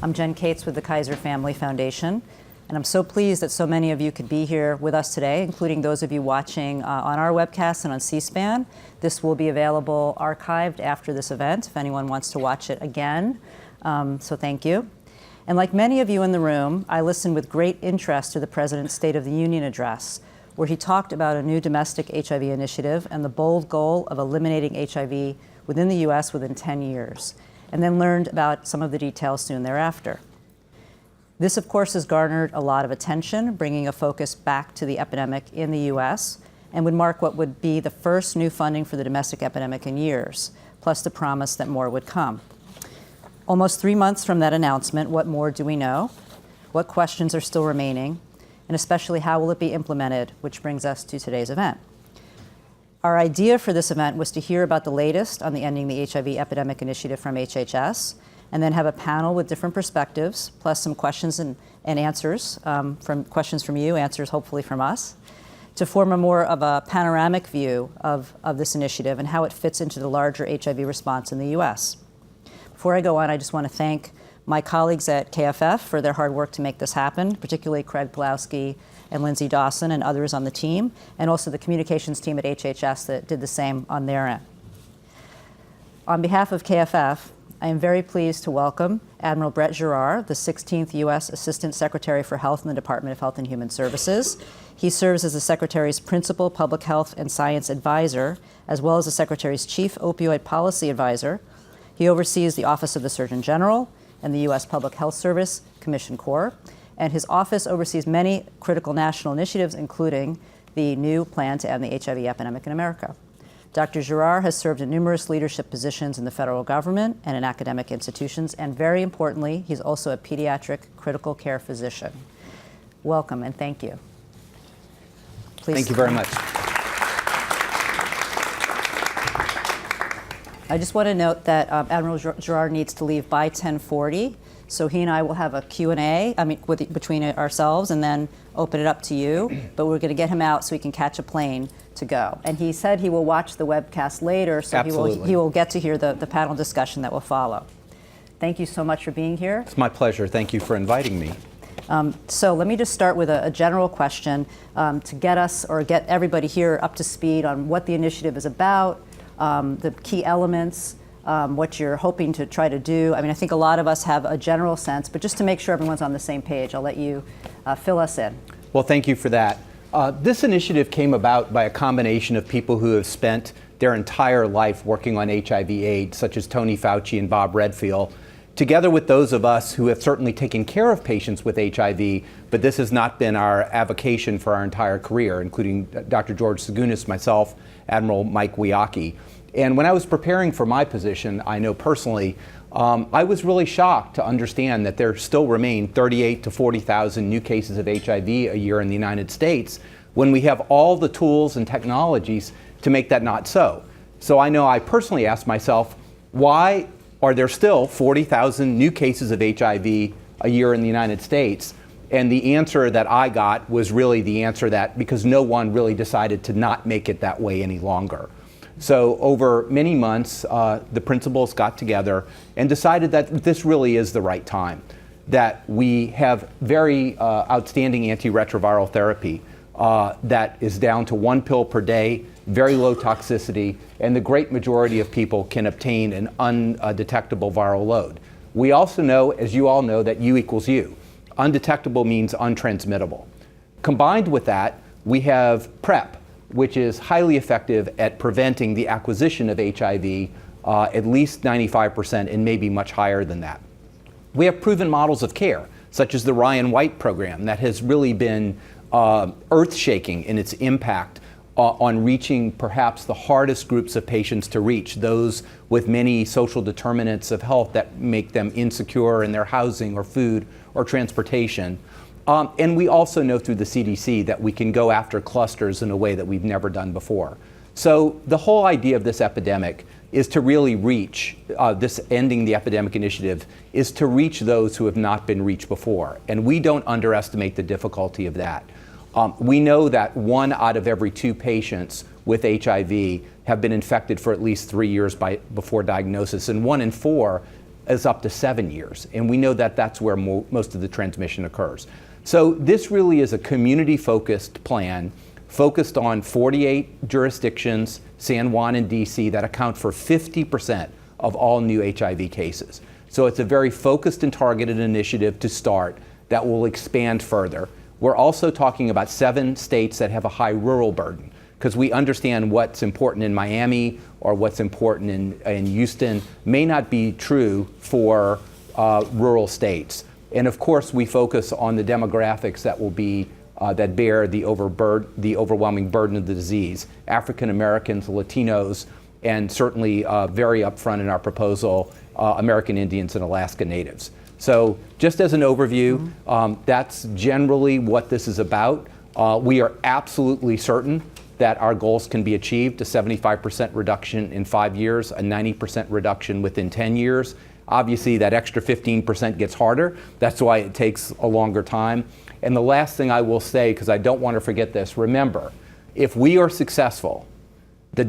I'm Jen Cates with the Kaiser Family Foundation, and I'm so pleased that so many of you could be here with us today, including those of you watching on our webcast and on C-SPAN. This will be available archived after this event if anyone wants to watch it again, so thank you. And like many of you in the room, I listened with great interest to the President's State of the Union address, where he talked about a new domestic HIV initiative and the bold goal of eliminating HIV within the U.S. within 10 years. And then learned about some of the details soon thereafter. This, of course, has garnered a lot of attention, bringing a focus back to the epidemic in the U.S., and would mark what would be the first new funding for the domestic epidemic in years, plus the promise that more would come. Almost 3 months from that announcement, what more do we know? What questions are still remaining? And especially, how will it be implemented, which brings us to today's event. Our idea for this event was to hear about the latest on the Ending the HIV Epidemic initiative from HHS, and then have a panel with different perspectives, plus some questions and answers, questions from you, answers hopefully from us, to form a more of a panoramic view of this initiative and how it fits into the larger HIV response in the US. Before I go on, I just want to thank my colleagues at KFF for their hard work to make this happen, particularly Craig Pulowski and Lindsay Dawson and others on the team, and also the communications team at HHS that did the same on their end. On behalf of KFF, I am very pleased to welcome Admiral Brett Giroir, the 16th U.S. Assistant Secretary for Health in the Department of Health and Human Services. He serves as the Secretary's Principal Public Health and Science Advisor, as well as the Secretary's Chief Opioid Policy Advisor. He oversees the Office of the Surgeon General and the U.S. Public Health Service Commission Corps, and his office oversees many critical national initiatives, including the new plan to end the HIV epidemic in America. Dr. Giroir has served in numerous leadership positions in the federal government and in academic institutions, and very importantly, he's also a pediatric critical care physician. Welcome and thank you. Please. Thank you very much. I just want to note that Admiral Giroir needs to leave by 10:40. So he and I will have a Q&A between ourselves and then open it up to you. But we're going to get him out so he can catch a plane to go. And he said he will watch the webcast later, so he will get to hear the panel discussion that will follow. Thank you so much for being here. It's my pleasure. Thank you for inviting me. So let me just start with a general question to get us or get everybody here up to speed on what the initiative is about, the key elements, what you're hoping to try to do. I mean, I think a lot of us have a general sense, but just to make sure everyone's on the same page, I'll let you fill us in. Well, thank you for that. This initiative came about by a combination of people who have spent their entire life working on HIV/AIDS, such as Tony Fauci and Bob Redfield, together with those of us who have certainly taken care of patients with HIV, but this has not been our avocation for our entire career, including Dr. George Segunis, myself, Admiral Mike Wiacki. And when I was preparing for my position, I know personally, I was really shocked to understand that there still remain 38 to 40,000 new cases of HIV a year in the United States when we have all the tools and technologies to make that not so. So I know I personally asked myself, why are there still 40,000 new cases of HIV a year in the United States? And the answer that I got was really the answer that because no one really decided to not make it that way any longer. So over many months, the principals got together and decided that this really is the right time, that we have very outstanding antiretroviral therapy that is down to 1 pill per day, very low toxicity, and the great majority of people can obtain an undetectable viral load. We also know, as you all know, that U equals U. Undetectable means untransmittable. Combined with that, we have PrEP, which is highly effective at preventing the acquisition of HIV, at least 95% and maybe much higher than that. We have proven models of care, such as the Ryan White program that has really been earth-shaking in its impact on reaching perhaps the hardest groups of patients to reach, those with many social determinants of health that make them insecure in their housing or food or transportation. And we also know through the CDC that we can go after clusters in a way that we've never done before. So the whole idea of this epidemic is to really reach, this Ending the Epidemic initiative, is to reach those who have not been reached before. And we don't underestimate the difficulty of that. We know that 1 out of every 2 patients with HIV have been infected for at least 3 years before diagnosis, and 1 in 4 is up to 7 years. And we know that that's where most of the transmission occurs. So this really is a community-focused plan focused on 48 jurisdictions, San Juan and DC, that account for 50% of all new HIV cases. So it's a very focused and targeted initiative to start that will expand further. We're also talking about 7 states that have a high rural burden, because we understand what's important in Miami or what's important in Houston may not be true for rural states. And of course, we focus on the demographics that will be that bear the overwhelming burden of the disease: African Americans, Latinos, and certainly very upfront in our proposal, American Indians and Alaska Natives. So just as an overview, that's generally what this is about. We are absolutely certain that our goals can be achieved: a 75% reduction in 5 years, a 90% reduction within 10 years. Obviously, that extra 15% gets harder. That's why it takes a longer time. And the last thing I will say, because I don't want to forget this, remember, if we are successful, the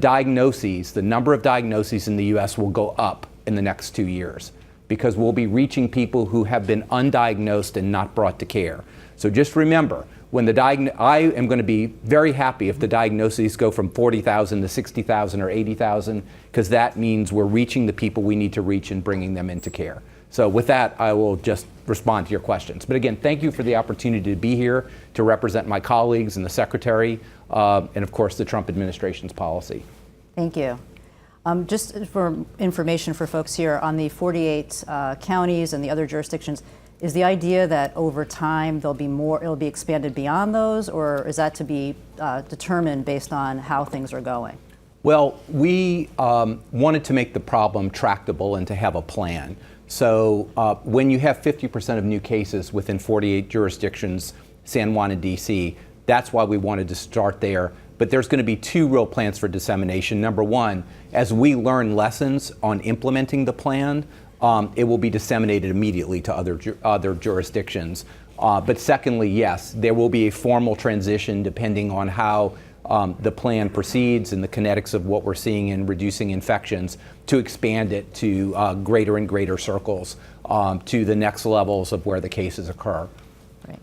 number of diagnoses in the US will go up in the next 2 years, because we'll be reaching people who have been undiagnosed and not brought to care. So just remember, when I am going to be very happy if the diagnoses go from 40,000 to 60,000 or 80,000, because that means we're reaching the people we need to reach and bringing them into care. So with that, I will just respond to your questions. But again, thank you for the opportunity to be here to represent my colleagues and the Secretary, and of course the Trump administration's policy. Thank you. Just for information for folks here, on the 48 counties and the other jurisdictions, is the idea that over time there'll be more, it'll be expanded beyond those, or is that to be determined based on how things are going? Well, we wanted to make the problem tractable and to have a plan. So when you have 50% of new cases within 48 jurisdictions, San Juan and DC, that's why we wanted to start there. But there's going to be 2 real plans for dissemination. Number one, as we learn lessons on implementing the plan, it will be disseminated immediately to other jurisdictions. But secondly, yes, there will be a formal transition depending on how the plan proceeds and the kinetics of what we're seeing in reducing infections, to expand it to greater and greater circles, to the next levels of where the cases occur. Right.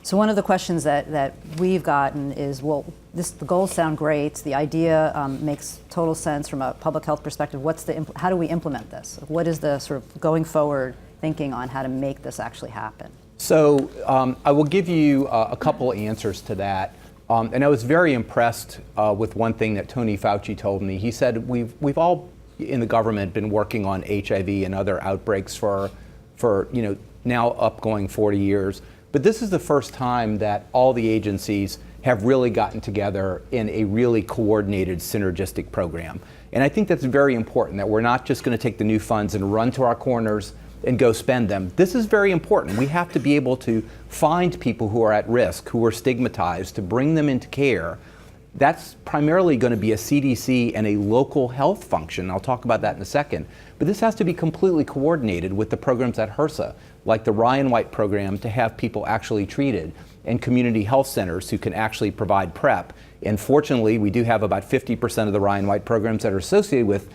So one of the questions that we've gotten is, well, the goals sound great. The idea makes total sense from a public health perspective. How do we implement this? What is the sort of going forward thinking on how to make this actually happen? So I will give you a couple answers to that. And I was very impressed with one thing that Tony Fauci told me. He said, we've all in the government been working on HIV and other outbreaks for now upgoing 40 years. But this is the first time that all the agencies have really gotten together in a really coordinated, synergistic program. And I think that's very important, that we're not just going to take the new funds and run to our corners and go spend them. This is very important. We have to be able to find people who are at risk, who are stigmatized, to bring them into care. That's primarily going to be a CDC and a local health function. I'll talk about that in a second. But this has to be completely coordinated with the programs at HRSA, like the Ryan White program, to have people actually treated, and community health centers who can actually provide PrEP. And fortunately, we do have about 50% of the Ryan White programs that are associated with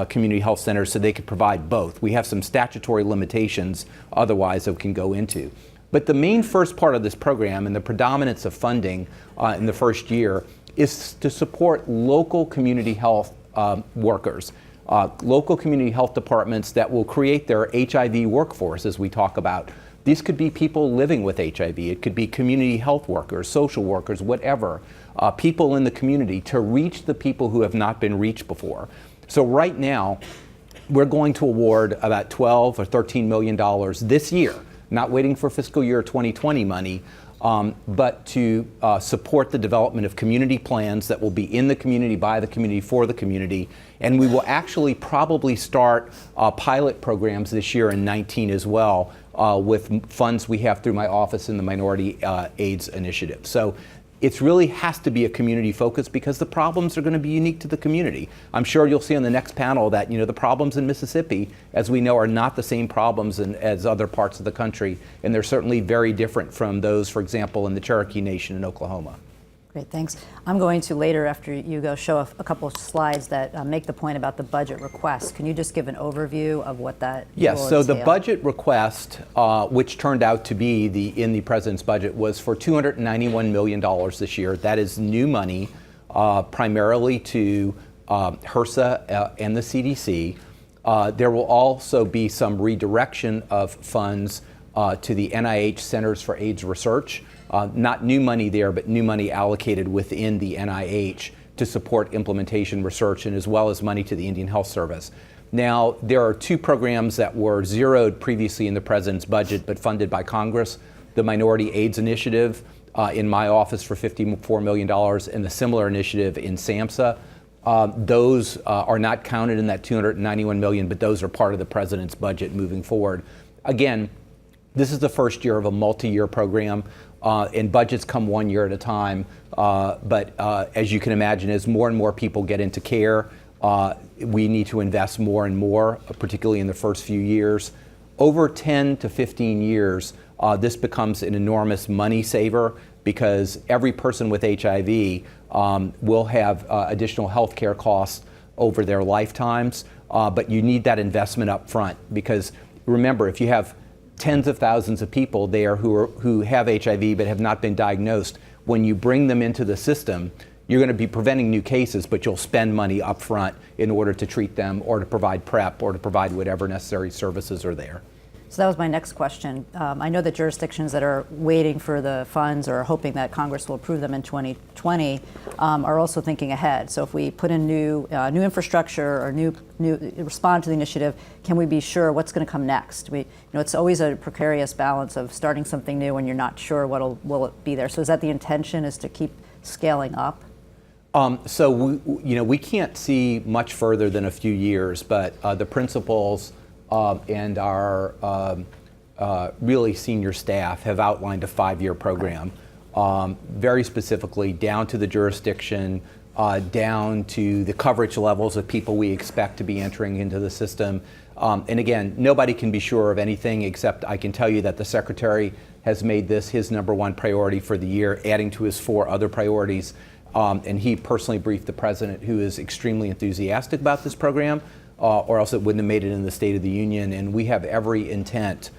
community health centers, so they could provide both. We have some statutory limitations otherwise that we can go into. But the main first part of this program, and the predominance of funding in the first year, is to support local community health workers, local community health departments that will create their HIV workforce, as we talk about. These could be people living with HIV. It could be community health workers, social workers, whatever, people in the community, to reach the people who have not been reached before. So right now, we're going to award about $12 or $13 million this year, not waiting for fiscal year 2020 money, but to support the development of community plans that will be in the community, by the community, for the community. And we will actually probably start pilot programs this year in 19 as well, with funds we have through my office in the Minority AIDS Initiative. So it really has to be a community focus, because the problems are going to be unique to the community. I'm sure you'll see on the next panel that the problems in Mississippi, as we know, are not the same problems as other parts of the country, and they're certainly very different from those, for example, in the Cherokee Nation in Oklahoma. Great, thanks. I'm going to later, after you go, show a couple of slides that make the point about the budget request. Can you just give an overview of what that Yes, will so the entail? budget request, which turned out to be in the president's budget, was for $291 million this year. That is new money, primarily to HRSA and the CDC. There will also be some redirection of funds to the NIH Centers for AIDS Research. Not new money there, but new money allocated within the NIH to support implementation research, and as well as money to the Indian Health Service. Now, there are two programs that were zeroed previously in the president's budget, but funded by Congress: the Minority AIDS Initiative in my office for $54 million, and the similar initiative in SAMHSA. Those are not counted in that $291 million, but those are part of the president's budget moving forward. Again, this is the first year of a multi-year program, and budgets come 1 year at a time. But as you can imagine, as more and more people get into care, we need to invest more and more, particularly in the first few years. Over 10 to 15 years, this becomes an enormous money saver, because every person with HIV will have additional health care costs over their lifetimes. But you need that investment up front, because remember, if you have tens of thousands of people there who have HIV but have not been diagnosed, when you bring them into the system, you're going to be preventing new cases, but you'll spend money up front in order to treat them, or to provide PrEP, or to provide whatever necessary services are there. So that was my next question. I know that jurisdictions that are waiting for the funds or hoping that Congress will approve them in 2020 are also thinking ahead. So if we put in new infrastructure or new respond to the initiative, can we be sure what's going to come next? It's always a precarious balance of starting something new when you're not sure will it be there. So is that the intention, is to keep scaling up? So we can't see much further than a few years, but the principals and our really senior staff have outlined a 5-year program, very specifically down to the jurisdiction, down to the coverage levels of people we expect to be entering into the system. And again, nobody can be sure of anything, except I can tell you that the Secretary has made this his #1 priority for the year, adding to his 4 other priorities. And he personally briefed the President, who is extremely enthusiastic about this program, or else it wouldn't have made it in the State of the Union. And we have every intent,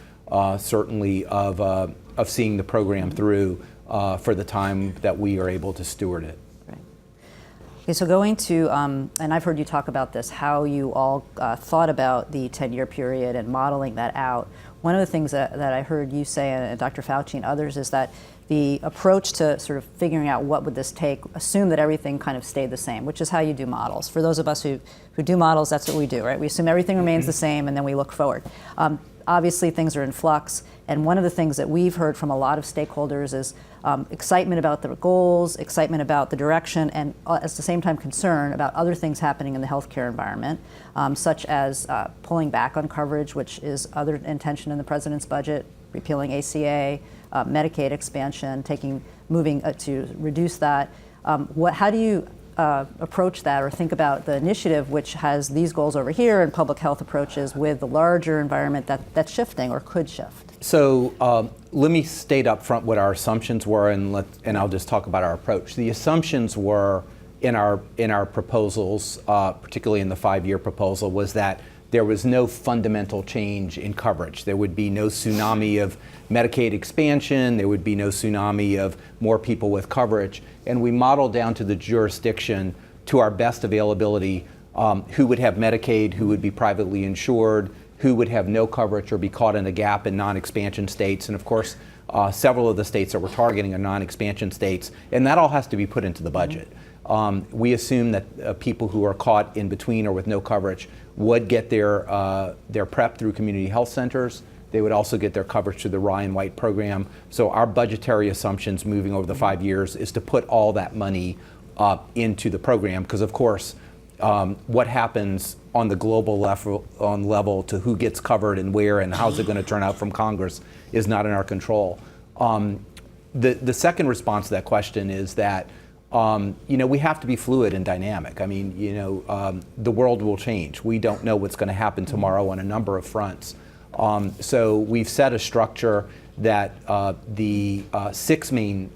certainly, of seeing the program through for the time that we are able to steward it. Right. Okay, so going to, and I've heard you talk about this, how you all thought about the 10-year period and modeling that out. One of the things that I heard you say, and Dr. Fauci and others, is that the approach to sort of figuring out what would this take, assume that everything kind of stayed the same, which is how you do models. For those of us who do models, that's what we do, right? We assume everything remains the same, and then we look forward. Obviously, things are in flux, and one of the things that we've heard from a lot of stakeholders is excitement about the goals, excitement about the direction, and at the same time concern about other things happening in the healthcare environment, such as pulling back on coverage, which is other intention in the president's budget, repealing ACA, Medicaid expansion, moving to reduce that. How do you approach that, or think about the initiative, which has these goals over here and public health approaches, with the larger environment that's shifting or could shift? So let me state up front what our assumptions were, and I'll just talk about our approach. The assumptions were in our proposals, particularly in the 5-year proposal, was that there was no fundamental change in coverage. There would be no tsunami of Medicaid expansion. There would be no tsunami of more people with coverage. And we modeled down to the jurisdiction, to our best availability, who would have Medicaid, who would be privately insured, who would have no coverage or be caught in a gap in non-expansion states. And of course, several of the states that we're targeting are non-expansion states. And that all has to be put into the budget. We assume that people who are caught in between or with no coverage would get their PrEP through community health centers. They would also get their coverage through the Ryan White program. So our budgetary assumptions moving over the 5 years is to put all that money into the program, because of course, what happens on the global level to who gets covered and where and how's it going to turn out from Congress is not in our control. The second response to that question is that we have to be fluid and dynamic. I mean, the world will change. We don't know what's going to happen tomorrow on a number of fronts. So we've set a structure that the 6 main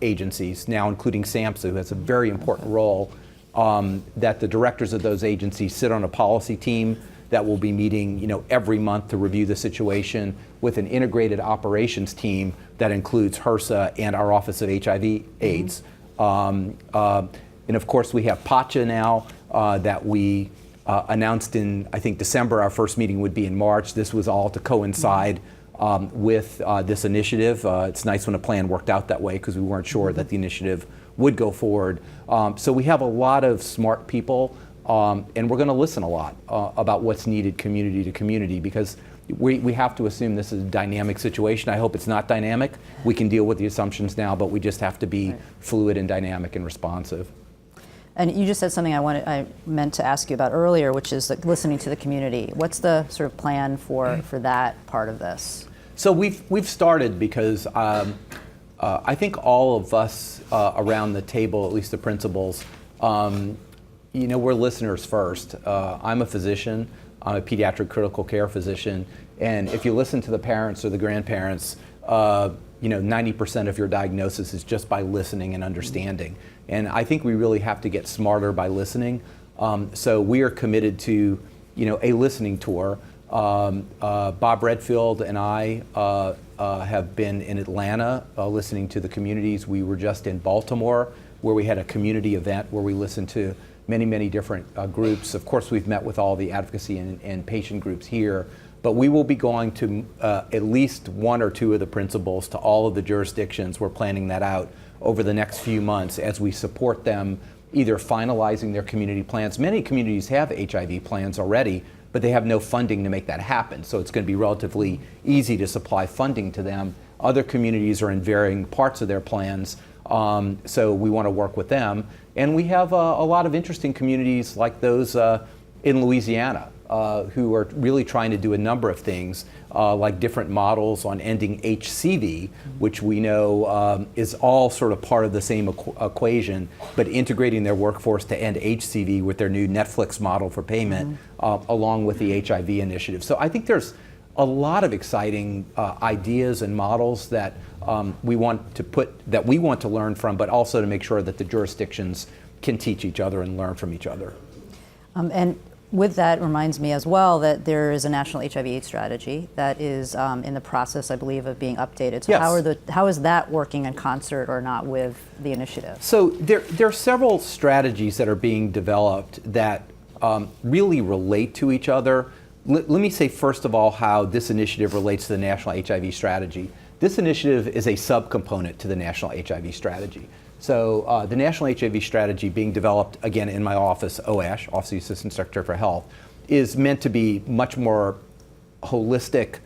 agencies, now including SAMHSA, who has a very important role, that the directors of those agencies sit on a policy team that will be meeting, every month to review the situation with an integrated operations team that includes HRSA and our Office of HIV/AIDS. And of course, we have PACHA now that we announced in, I think, December. Our first meeting would be in March. This was all to coincide with this initiative. It's nice when a plan worked out that way because we weren't sure that the initiative would go forward. So we have a lot of smart people, and we're going to listen a lot about what's needed community to community, because we have to assume this is a dynamic situation. I hope it's not dynamic. We can deal with the assumptions now, but we just have to be fluid and dynamic and responsive. And you just said something I meant to ask you about earlier, which is listening to the community. What's the sort of plan for that part of this? So we've started because I think all of us around the table, at least the principals, we're listeners first. I'm a physician. I'm a pediatric critical care physician, and if you listen to the parents or the grandparents, 90% of your diagnosis is just by listening and understanding. And I think we really have to get smarter by listening. So we are committed to, a listening tour. Bob Redfield and I have been in Atlanta listening to the communities. We were just in Baltimore, where we had a community event where we listened to many, many different groups. Of course, we've met with all the advocacy and patient groups here, but we will be going to at least 1 or 2 of the principals to all of the jurisdictions. We're planning that out over the next few months as we support them either finalizing their community plans. Many communities have HIV plans already, but they have no funding to make that happen. So it's going to be relatively easy to supply funding to them. Other communities are in varying parts of their plans, so we want to work with them. And we have a lot of interesting communities like those in Louisiana who are really trying to do a number of things, like different models on ending HCV, which we know is all sort of part of the same equation, but integrating their workforce to end HCV with their new Netflix model for payment, along with the HIV initiative. So I think there's a lot of exciting ideas and models that we want to learn from, but also to make sure that the jurisdictions can teach each other and learn from each other. And with that reminds me as well that there is a national HIV/AIDS strategy that is in the process, I believe, of being updated. So yes. How is that working in concert or not with the initiative? So there are several strategies that are being developed that really relate to each other. Let me say, first of all, how this initiative relates to the national HIV strategy. This initiative is a subcomponent to the national HIV strategy. So the national HIV strategy being developed, again, in my office, OASH, Office of the Assistant Secretary for Health, is meant to be much more holistic,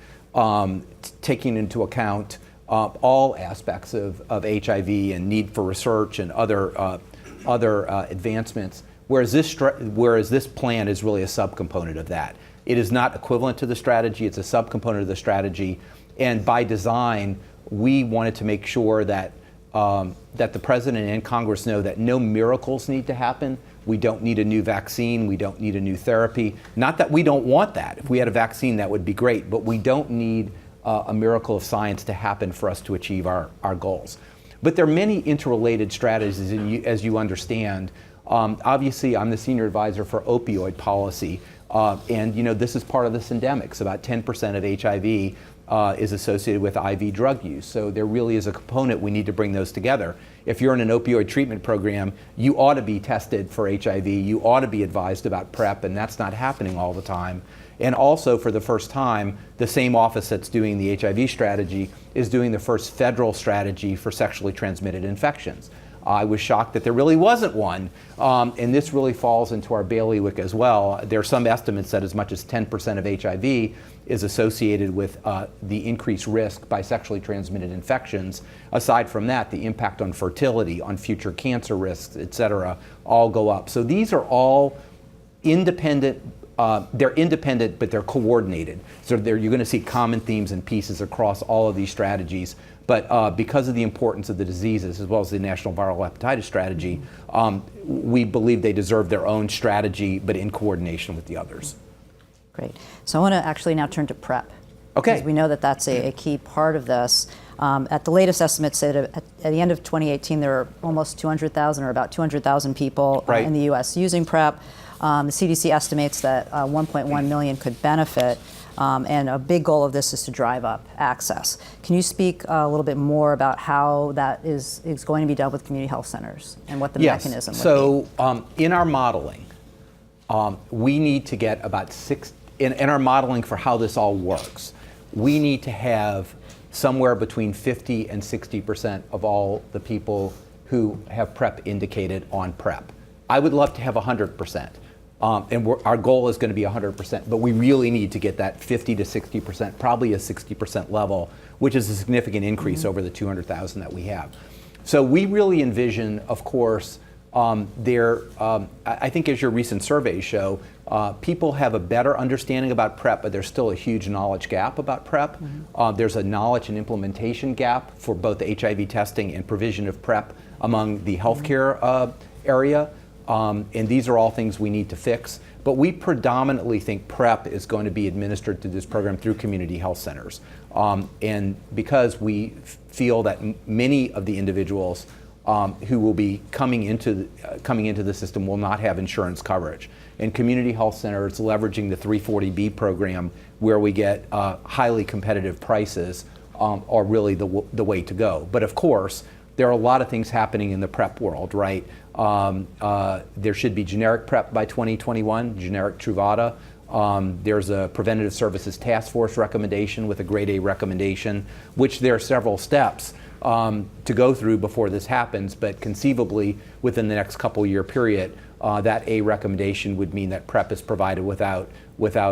taking into account all aspects of HIV and need for research and other advancements, whereas this plan is really a subcomponent of that. It is not equivalent to the strategy, it's a subcomponent of the strategy, and by design, we wanted to make sure that that the President and Congress know that no miracles need to happen. We don't need a new vaccine, we don't need a new therapy. Not that we don't want that. If we had a vaccine, that would be great, but we don't need a miracle of science to happen for us to achieve our goals. But there are many interrelated strategies, as you understand. Obviously, I'm the senior advisor for opioid policy, and this is part of this endemic. So about 10% of HIV is associated with IV drug use. So there really is a component we need to bring those together. If you're in an opioid treatment program, you ought to be tested for HIV, you ought to be advised about PrEP, and that's not happening all the time. And also, for the first time, the same office that's doing the HIV strategy is doing the first federal strategy for sexually transmitted infections. I was shocked that there really wasn't one, and this really falls into our bailiwick as well. There are some estimates that as much as 10% of HIV is associated with the increased risk by sexually transmitted infections. Aside from that, the impact on fertility, on future cancer risks, et cetera, all go up. So these are all independent. They're independent, but they're coordinated. So you're going to see common themes and pieces across all of these strategies. But because of the importance of the diseases, as well as the National Viral Hepatitis Strategy, we believe they deserve their own strategy, but in coordination with the others. Great. So I want to actually now turn to PrEP. Okay. Because we know that that's a key part of this. At the latest estimates, said at the end of 2018, there are almost 200,000 or about 200,000 people Right. in the U.S. using PrEP. The CDC estimates that 1.1 million could benefit, and a big goal of this is to drive up access. Can you speak a little bit more about how that is going to be done with community health centers and what the mechanism would be? So in our modeling, we need to get about in our modeling for how this all works, we need to have somewhere between 50 and 60% of all the people who have PrEP indicated on PrEP. I would love to have 100%, and our goal is going to be 100%, but we really need to get that 50 to 60%, probably a 60% level, which is a significant increase over the 200,000 that we have. So we really envision, of course, I think as your recent surveys show, people have a better understanding about PrEP, but there's still a huge knowledge gap about PrEP. There's a knowledge and implementation gap for both HIV testing and provision of PrEP among the healthcare area. And these are all things we need to fix. But we predominantly think PrEP is going to be administered through this program through community health centers. And because we feel that many of the individuals who will be coming into the system will not have insurance coverage. And community health centers leveraging the 340B program, where we get highly competitive prices, are really the way to go. But of course, there are a lot of things happening in the PrEP world, right? There should be generic PrEP by 2021, generic Truvada. There's a Preventative Services Task Force recommendation with a Grade A recommendation, which there are several steps to go through before this happens, but conceivably within the next couple-year period, that A recommendation would mean that PrEP is provided without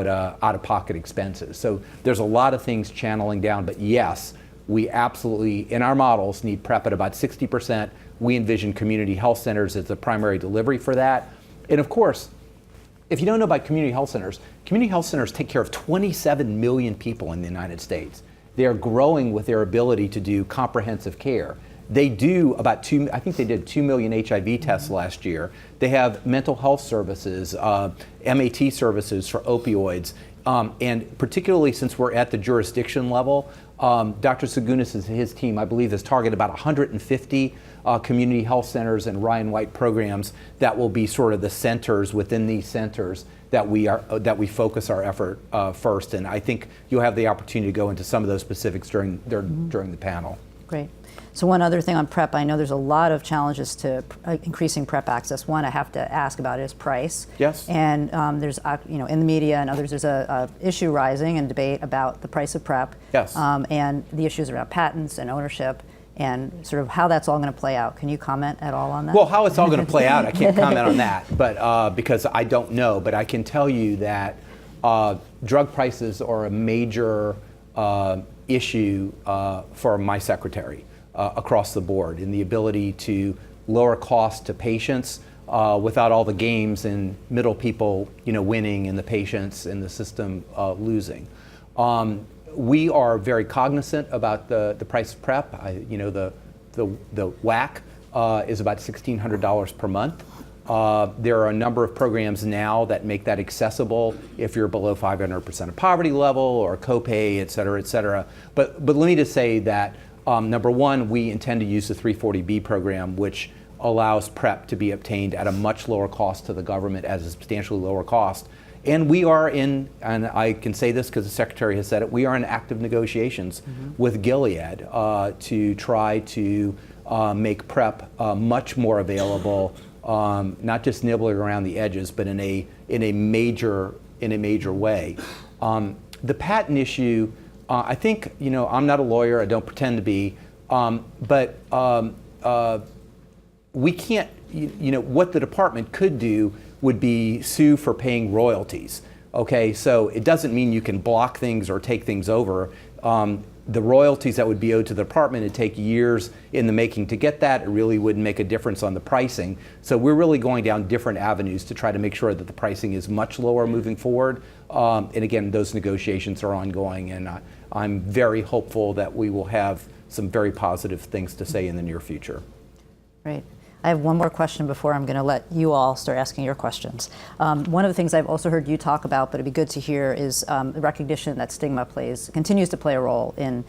out-of-pocket expenses. So there's a lot of things channeling down, but yes, we absolutely, in our models, need PrEP at about 60%. We envision community health centers as the primary delivery for that. And of course, if you don't know about community health centers take care of 27 million people in the United States. They are growing with their ability to do comprehensive care. They do about I think they did 2 million HIV tests last year. They have mental health services, MAT services for opioids, and particularly since we're at the jurisdiction level, Dr. Segunis and his team, I believe, has targeted about 150 community health centers and Ryan White programs that will be sort of the centers within these centers that we focus our effort first. And I think you'll have the opportunity to go into some of those specifics during the panel. Great. So one other thing on PrEP, I know there's a lot of challenges to increasing PrEP access. One I have to ask about is price. Yes. And there's, in the media and others, there's a issue rising and debate about the price of PrEP. Yes. And the issues around patents and ownership and sort of how that's all going to play out. Can you comment at all on that? Well, how it's all going to play out, I can't comment on that, but because I don't know. But I can tell you that drug prices are a major issue for my secretary. Across the board, in the ability to lower costs to patients without all the games and middle people, winning and the patients and the system losing. We are very cognizant about the price of PrEP. The WAC is about $1,600 per month. There are a number of programs now that make that accessible if you're below 500% of poverty level or copay, et cetera, et cetera. But let me just say that number one, we intend to use the 340B program, which allows PrEP to be obtained at a much lower cost to the government, at a substantially lower cost. And we are in, and I can say this because the Secretary has said it, we are in active negotiations with Gilead to try to make PrEP much more available, not just nibbling around the edges, but in a major way. The patent issue, I think, I'm not a lawyer, I don't pretend to be, but we can't, what the department could do would be sue for paying royalties. Okay, so it doesn't mean you can block things or take things over. The royalties that would be owed to the department, it'd take years in the making to get that. It really wouldn't make a difference on the pricing. So we're really going down different avenues to try to make sure that the pricing is much lower moving forward. And again, those negotiations are ongoing, and I'm very hopeful that we will have some very positive things to say in the near future. Right. I have one more question before I'm going to let you all start asking your questions. One of the things I've also heard you talk about, but it'd be good to hear, is the recognition that stigma continues to play a role in,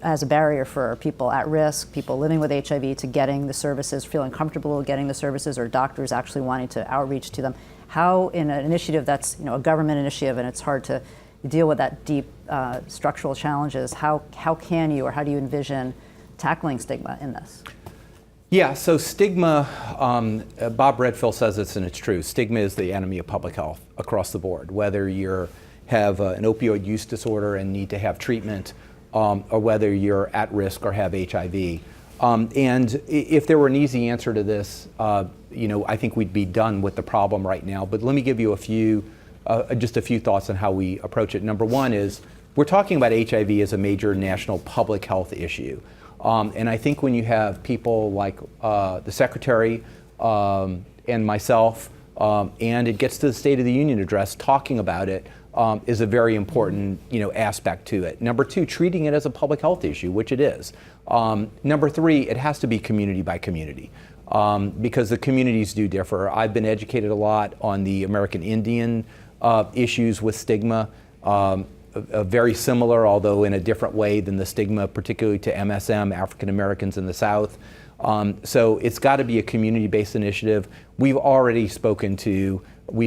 as a barrier for people at risk, people living with HIV, to getting the services, feeling comfortable getting the services, or doctors actually wanting to outreach to them. How, in an initiative that's a government initiative, and it's hard to deal with that deep structural challenges, how can you, or how do you envision tackling stigma in this? Yeah, so stigma, Bob Redfield says this, and it's true. Stigma is the enemy of public health across the board, whether you have an opioid use disorder and need to have treatment, or whether you're at risk or have HIV. And if there were an easy answer to this, I think we'd be done with the problem right now. But let me give you just a few thoughts on how we approach it. Number one is, we're talking about HIV as a major national public health issue. And I think when you have people like the Secretary and myself, and it gets to the State of the Union address, talking about it is a very important aspect to it. Number two, treating it as a public health issue, which it is. Number three, it has to be community by community, because the communities do differ. I've been educated a lot on the American Indian issues with stigma. Very similar, although in a different way than the stigma, particularly to MSM, African Americans in the South. So it's got to be a community-based initiative. We've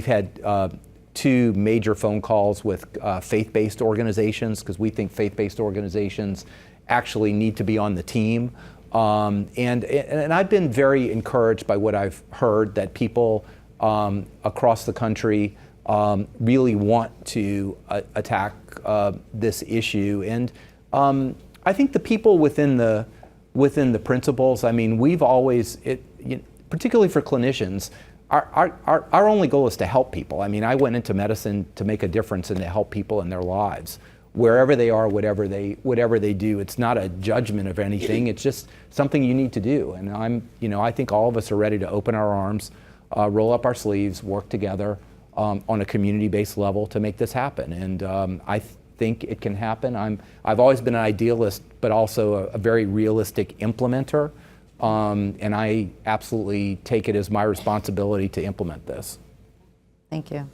had 2 major phone calls with faith-based organizations, because we think faith-based organizations actually need to be on the team. And I've been very encouraged by what I've heard, that people across the country really want to attack this issue. And I think the people within the principles, I mean, we've always, particularly for clinicians, our only goal is to help people. I mean, I went into medicine to make a difference and to help people in their lives, wherever they are, whatever they do. It's not a judgment of anything. It's just something you need to do. And I think all of us are ready to open our arms, roll up our sleeves, work together on a community-based level to make this happen. And I think it can happen. I've always been an idealist, but also a very realistic implementer. And I absolutely take it as my responsibility to implement this. Thank you.